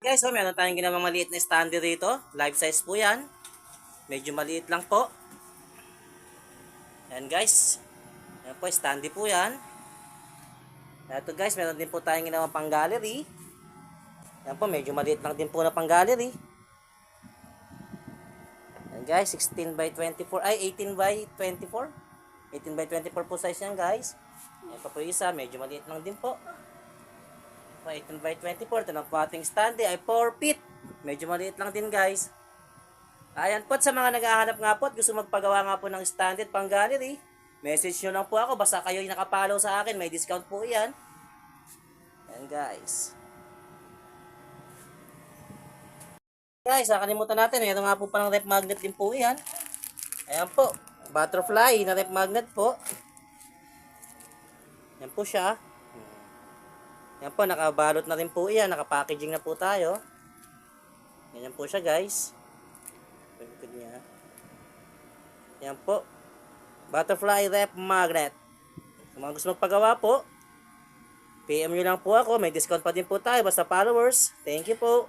Guys, so meron tayong ginawang maliit na standee rito. Life size po yan. Medyo maliit lang po. Yan guys. Yan po, standee po yan. Ito guys, meron din po tayong ginawang pang gallery. Yan po, medyo maliit lang din po na pang gallery. Yan guys, 16 by 24, ay 18 by 24. 18 by 24 po size yan guys. Yan po isa, medyo maliit lang din po. 18 by 24, ito na po ating standee ay 4 feet. Medyo maliit lang din guys. Ayan po, sa mga naghahanap nga po at gusto magpagawa nga po ng standee pang gallery, message nyo lang po ako, basta kayo yung nakapollow sa akin, may discount po yan. Ayan guys. Guys, nakalimutan natin, mayroon nga po palang rep magnet din po yan. Ayan po, butterfly na rep magnet po. Ayan po siya. Ayan po, nakabalot na rin po yan, nakapackaging na po tayo. Ganyan po siya guys. Ayan po, butterfly rep magnet. Kung mga gusto magpagawa po, PM nyo lang po ako, may discount pa din po tayo, basta followers. Thank you po.